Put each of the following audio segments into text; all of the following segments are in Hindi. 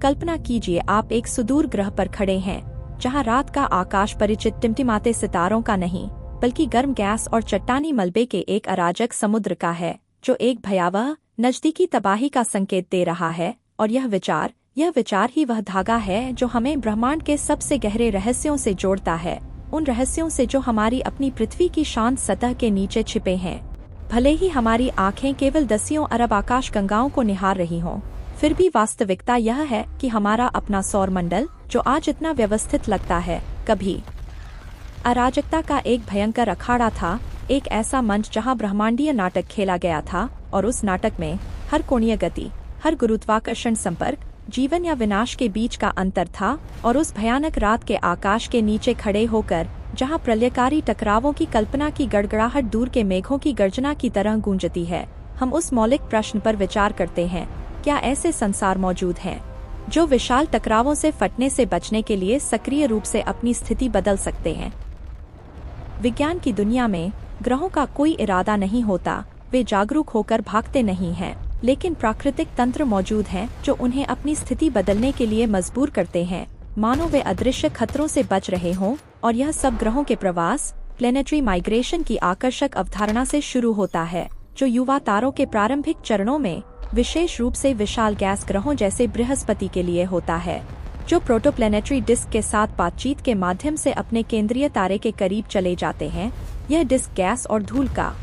कल्पना कीजिए आप एक सुदूर ग्रह पर खड़े हैं, जहां रात का आकाश परिचित टिमटिमाते सितारों का नहीं, बल्कि गर्म गैस और चट्टानी मलबे के एक अराजक समुद्र का है, जो एक भयावह नजदीकी तबाही का संकेत दे रहा है। और यह विचार ही वह धागा है जो हमें ब्रह्मांड के सबसे गहरे रहस्यों से जोड़ता है, उन रहस्यों से जो हमारी अपनी पृथ्वी की शांत सतह के नीचे छिपे हैं। भले ही हमारी आंखें केवल दसियों अरब आकाशगंगाओं को निहार रही हों, फिर भी वास्तविकता यह है कि हमारा अपना सौरमंडल, जो आज इतना व्यवस्थित लगता है, कभी अराजकता का एक भयंकर अखाड़ा था, एक ऐसा मंच जहां ब्रह्मांडीय नाटक खेला गया था, और उस नाटक में हर कोणीय गति, हर गुरुत्वाकर्षण संपर्क, जीवन या विनाश के बीच का अंतर था। और उस भयानक रात के आकाश के नीचे खड़े होकर, जहां प्रलयकारी टकरावों की कल्पना की गड़गड़ाहट दूर के मेघों की गर्जना की तरह गूंजती है, हम उस मौलिक प्रश्न पर विचार करते हैं, क्या ऐसे संसार मौजूद हैं जो विशाल टकरावों से फटने से बचने के लिए सक्रिय रूप से अपनी स्थिति बदल सकते हैं? विज्ञान की दुनिया में ग्रहों का कोई इरादा नहीं होता, वे जागरूक होकर भागते नहीं हैं, लेकिन प्राकृतिक तंत्र मौजूद हैं जो उन्हें अपनी स्थिति बदलने के लिए मजबूर करते हैं, मानो वे अदृश्य खतरों से बच रहे हों। और यह सब ग्रहों के प्रवास, प्लेनेटरी माइग्रेशन की आकर्षक अवधारणा से शुरू होता है, जो युवा तारों के प्रारंभिक चरणों में विशेष रूप से विशाल गैस ग्रहों जैसे बृहस्पति के लिए होता है, जो प्रोटोप्लेनेटरी डिस्क के साथ बातचीत के माध्यम से अपने केंद्रीय तारे के करीब चले जाते हैं। यह डिस्क गैस और धूल का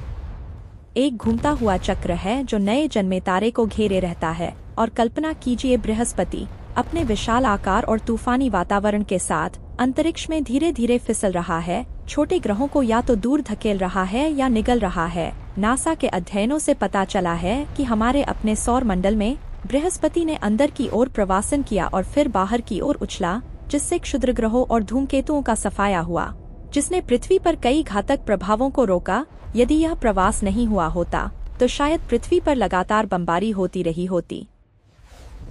एक घूमता हुआ चक्र है जो नए जन्मे तारे को घेरे रहता है। और कल्पना कीजिए, बृहस्पति अपने विशाल आकार और तूफानी वातावरण के साथ अंतरिक्ष में धीरे धीरे फिसल रहा है, छोटे ग्रहों को या तो दूर धकेल रहा है या निगल रहा है। नासा के अध्ययनों से पता चला है कि हमारे अपने सौर मंडल में बृहस्पति ने अंदर की ओर प्रवासन किया और फिर बाहर की ओर उछला, जिससे क्षुद्र ग्रहों और धूमकेतुओं का सफाया हुआ, जिसने पृथ्वी पर कई घातक प्रभावों को रोका। यदि यह प्रवास नहीं हुआ होता तो शायद पृथ्वी पर लगातार बमबारी होती रही होती,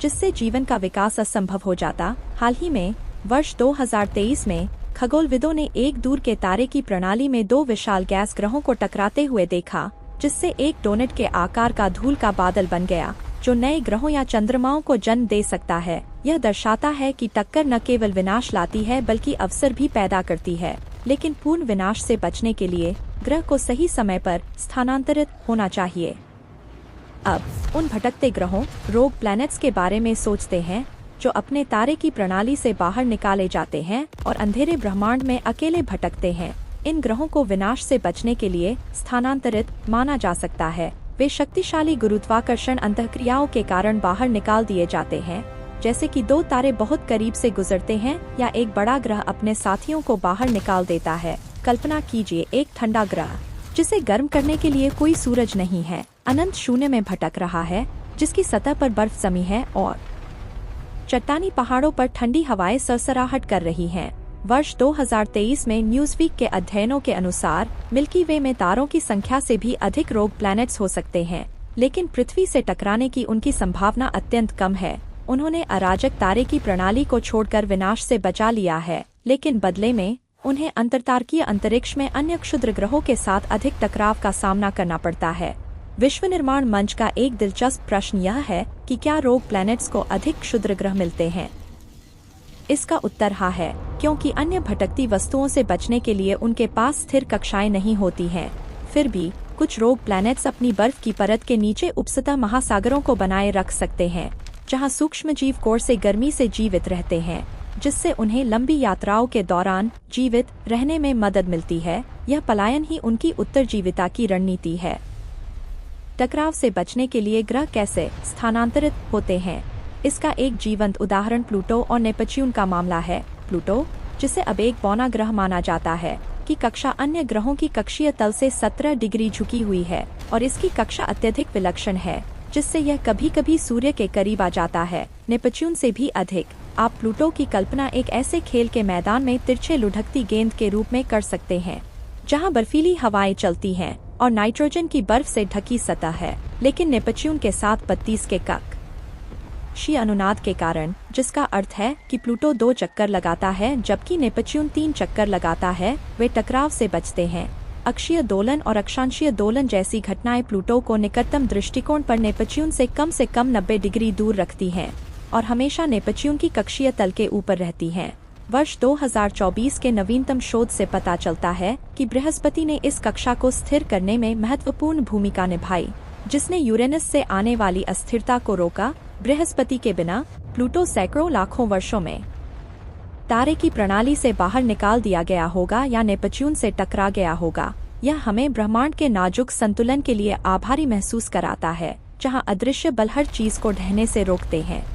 जिससे जीवन का विकास असंभव हो जाता। हाल ही में वर्ष 2023 में खगोलविदों ने एक दूर के तारे की प्रणाली में दो विशाल गैस ग्रहों को टकराते हुए देखा, जिससे एक डोनट के आकार का धूल का बादल बन गया, जो नए ग्रहों या चंद्रमाओं को जन्म दे सकता है। यह दर्शाता है कि टक्कर न केवल विनाश लाती है बल्कि अवसर भी पैदा करती है, लेकिन पूर्ण विनाश से बचने के लिए ग्रह को सही समय पर स्थानांतरित होना चाहिए। अब उन भटकते ग्रहों, रोग प्लैनेट्स के बारे में सोचते हैं, जो अपने तारे की प्रणाली से बाहर निकाले जाते हैं और अंधेरे ब्रह्मांड में अकेले भटकते हैं। इन ग्रहों को विनाश से बचने के लिए स्थानांतरित माना जा सकता है। वे शक्तिशाली गुरुत्वाकर्षण अंतःक्रियाओं के कारण बाहर निकाल दिए जाते हैं, जैसे कि दो तारे बहुत करीब से गुजरते हैं या एक बड़ा ग्रह अपने साथियों को बाहर निकाल देता है। कल्पना कीजिए, एक ठंडा ग्रह जिसे गर्म करने के लिए कोई सूरज नहीं है, अनंत शून्य में भटक रहा है, जिसकी सतह पर बर्फ जमी है और चट्टानी पहाड़ों पर ठंडी हवाएं सरसराहट कर रही हैं। वर्ष 2023 में न्यूज़वीक के अध्ययनों के अनुसार मिल्की वे में तारों की संख्या से भी अधिक रोग प्लैनेट्स हो सकते हैं, लेकिन पृथ्वी से टकराने की उनकी संभावना अत्यंत कम है। उन्होंने अराजक तारे की प्रणाली को छोड़कर विनाश से बचा लिया है, लेकिन बदले में उन्हें अंतर्तारकीय अंतरिक्ष में अन्य क्षुद्र ग्रहों के साथ अधिक टकराव का सामना करना पड़ता है। विश्व निर्माण मंच का एक दिलचस्प प्रश्न यह है कि क्या रोग प्लैनेट्स को अधिक क्षुद्र ग्रह मिलते हैं? इसका उत्तर हाँ है, क्योंकि अन्य भटकती वस्तुओं से बचने के लिए उनके पास स्थिर कक्षाएं नहीं होती हैं। फिर भी कुछ रोग प्लैनेट्स अपनी बर्फ की परत के नीचे उपसतह महासागरों को बनाए रख सकते हैं, जहां सूक्ष्मजीव कोर से गर्मी से जीवित रहते हैं, जिससे उन्हें लंबी यात्राओं के दौरान जीवित रहने में मदद मिलती है। यह पलायन ही उनकी उत्तरजीविता की रणनीति है। टकराव से बचने के लिए ग्रह कैसे स्थानांतरित होते हैं, इसका एक जीवंत उदाहरण प्लूटो और नेपच्यून का मामला है। प्लूटो, जिसे अब एक बौना ग्रह माना जाता है, की कक्षा अन्य ग्रहों की कक्षीय तल से 17 डिग्री झुकी हुई है और इसकी कक्षा अत्यधिक विलक्षण है, जिससे यह कभी कभी सूर्य के करीब आ जाता है, नेपच्यून से भी अधिक। आप प्लूटो की कल्पना एक ऐसे खेल के मैदान में तिरछे लुढ़कती गेंद के रूप में कर सकते हैं, जहां बर्फीली हवाएं चलती हैं और नाइट्रोजन की बर्फ से ढकी सतह है, लेकिन नेपच्यून के साथ 32 के कक्षीय अनुनाद के कारण, जिसका अर्थ है कि प्लूटो 2 चक्कर लगाता है जबकि नेपच्यून 3 चक्कर लगाता है, वे टकराव से बचते हैं। अक्षीय दोलन और अक्षांशीय दोलन जैसी घटनाएं प्लूटो को निकटतम दृष्टिकोण पर नेपच्यून से कम 90 डिग्री दूर रखती हैं। और हमेशा नेपच्यून की कक्षीय तल के ऊपर रहती हैं। वर्ष 2024 के नवीनतम शोध से पता चलता है कि बृहस्पति ने इस कक्षा को स्थिर करने में महत्वपूर्ण भूमिका निभाई, जिसने यूरेनस से आने वाली अस्थिरता को रोका। बृहस्पति के बिना प्लूटो सैकड़ों लाखों वर्षों में तारे की प्रणाली से बाहर निकाल दिया गया होगा या नेपच्यून से टकरा गया होगा। यह हमें ब्रह्मांड के नाजुक संतुलन के लिए आभारी महसूस कराता है, जहां अदृश्य बल हर चीज को ढहने से रोकते हैं।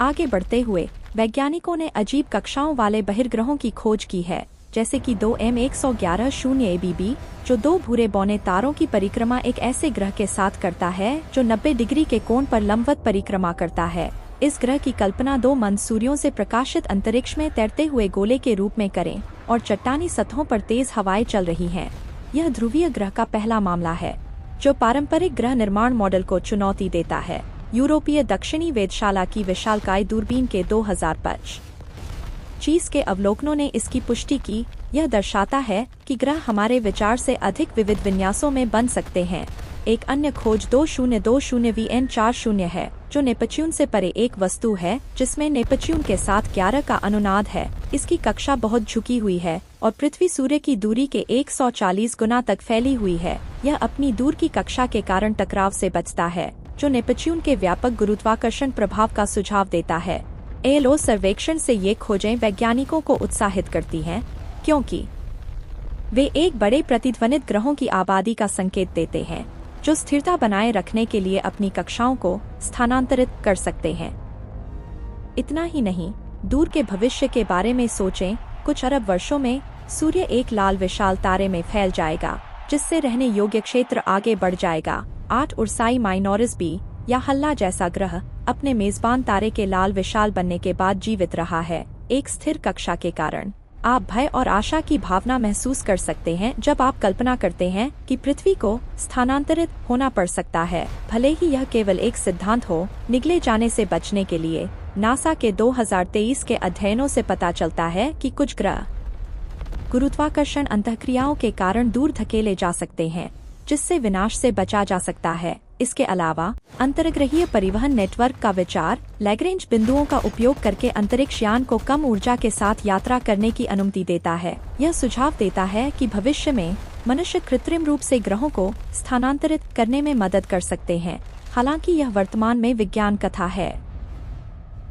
आगे बढ़ते हुए वैज्ञानिकों ने अजीब कक्षाओं वाले बहिर्ग्रहों की खोज की है, जैसे कि 2M111-0 जो 2 भूरे बौने तारों की परिक्रमा एक ऐसे ग्रह के साथ करता है जो 90 डिग्री के कोण पर लंबवत परिक्रमा करता है। इस ग्रह की कल्पना 2 मंद सूर्यों से प्रकाशित अंतरिक्ष में तैरते हुए गोले के रूप में करें और चट्टानी सतहों पर तेज हवाएं चल रही हैं। यह ध्रुवीय ग्रह का पहला मामला है जो पारंपरिक ग्रह निर्माण मॉडल को चुनौती देता है। यूरोपीय दक्षिणी वेधशाला की विशालकाय दूरबीन के 2025 के अवलोकनों ने इसकी पुष्टि की। यह दर्शाता है कि ग्रह हमारे विचार से अधिक विविध विन्यासों में बन सकते हैं। एक अन्य खोज 2020VN40 है, जो नेपच्यून से परे एक वस्तु है जिसमें नेपच्यून के साथ 11 का अनुनाद है। इसकी कक्षा बहुत झुकी हुई है और पृथ्वी सूर्य की दूरी के 140 गुना तक फैली हुई है। यह अपनी दूर की कक्षा के कारण टकराव से बचता है, जो नेपच्यून के व्यापक गुरुत्वाकर्षण प्रभाव का सुझाव देता है। ALO सर्वेक्षण से ये खोजें वैज्ञानिकों को उत्साहित करती हैं, क्योंकि वे एक बड़े प्रतिध्वनित ग्रहों की आबादी का संकेत देते हैं, जो स्थिरता बनाए रखने के लिए अपनी कक्षाओं को स्थानांतरित कर सकते हैं। इतना ही नहीं, दूर के भविष्य के बारे में सोचें। कुछ अरब वर्षों में सूर्य एक लाल विशाल तारे में फैल जाएगा, जिससे रहने योग्य क्षेत्र आगे बढ़ जाएगा। 8 उर्साई माइनोरिस बी या हल्ला जैसा ग्रह अपने मेजबान तारे के लाल विशाल बनने के बाद जीवित रहा है, एक स्थिर कक्षा के कारण। आप भय और आशा की भावना महसूस कर सकते हैं जब आप कल्पना करते हैं कि पृथ्वी को स्थानांतरित होना पड़ सकता है, भले ही यह केवल एक सिद्धांत हो। निगले जाने से बचने के लिए नासा के 2023 के अध्ययनों से पता चलता है कि कुछ ग्रह गुरुत्वाकर्षण अंतःक्रियाओं के कारण दूर धकेले जा सकते हैं, जिससे विनाश से बचा जा सकता है। इसके अलावा अंतर्ग्रहीय परिवहन नेटवर्क का विचार लैग्रेंज बिंदुओं का उपयोग करके अंतरिक्ष यान को कम ऊर्जा के साथ यात्रा करने की अनुमति देता है। यह सुझाव देता है कि भविष्य में मनुष्य कृत्रिम रूप से ग्रहों को स्थानांतरित करने में मदद कर सकते हैं, हालांकि यह वर्तमान में विज्ञान कथा है।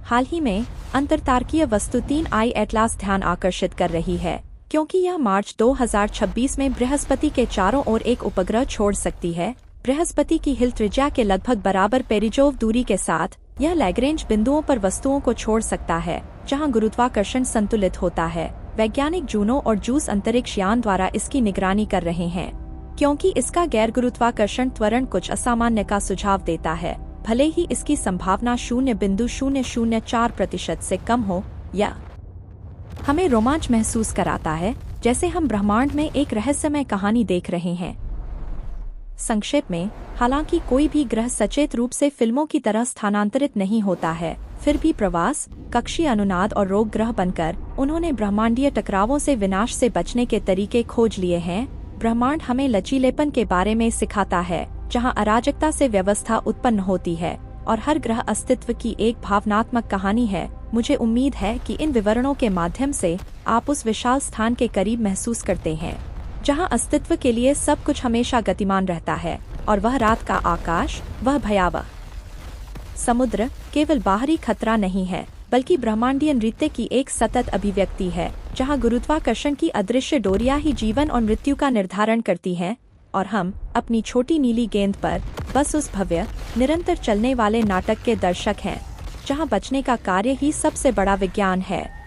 हाल ही में अंतरतारकीय वस्तु 3I एटलास ध्यान आकर्षित कर रही है, क्योंकि यह मार्च 2026 में बृहस्पति के चारों ओर एक उपग्रह छोड़ सकती है। बृहस्पति की हिल त्रिज्या के लगभग बराबर पेरिजोव दूरी के साथ यह लैग्रेंज बिंदुओं पर वस्तुओं को छोड़ सकता है, जहां गुरुत्वाकर्षण संतुलित होता है। वैज्ञानिक जूनो और जूस अंतरिक्ष यान द्वारा इसकी निगरानी कर रहे हैं, क्योंकि इसका गैर गुरुत्वाकर्षण त्वरण कुछ असामान्य का सुझाव देता है, भले ही इसकी संभावना 0.004% से कम हो। यह हमें रोमांच महसूस कराता है, जैसे हम ब्रह्मांड में एक रहस्यमय कहानी देख रहे हैं। संक्षेप में, हालांकि कोई भी ग्रह सचेत रूप से फिल्मों की तरह स्थानांतरित नहीं होता है, फिर भी प्रवास, कक्षीय अनुनाद और रोग ग्रह बनकर उन्होंने ब्रह्मांडीय टकरावों से विनाश से बचने के तरीके खोज लिए हैं। ब्रह्मांड हमें लचीलेपन के बारे में सिखाता है, जहां अराजकता से व्यवस्था उत्पन्न होती है, और हर ग्रह अस्तित्व की एक भावनात्मक कहानी है। मुझे उम्मीद है कि इन विवरणों के माध्यम से आप उस विशाल स्थान के करीब महसूस करते हैं, जहां अस्तित्व के लिए सब कुछ हमेशा गतिमान रहता है, और वह रात का आकाश, वह भयावह समुद्र केवल बाहरी खतरा नहीं है, बल्कि ब्रह्मांडीय नृत्य की एक सतत अभिव्यक्ति है, जहां गुरुत्वाकर्षण की अदृश्य डोरियां ही जीवन और मृत्यु का निर्धारण करती हैं, और हम अपनी छोटी नीली गेंद पर बस उस भव्य, निरंतर चलने वाले नाटक के दर्शक हैं, जहां बचने का कार्य ही सबसे बड़ा विज्ञान है।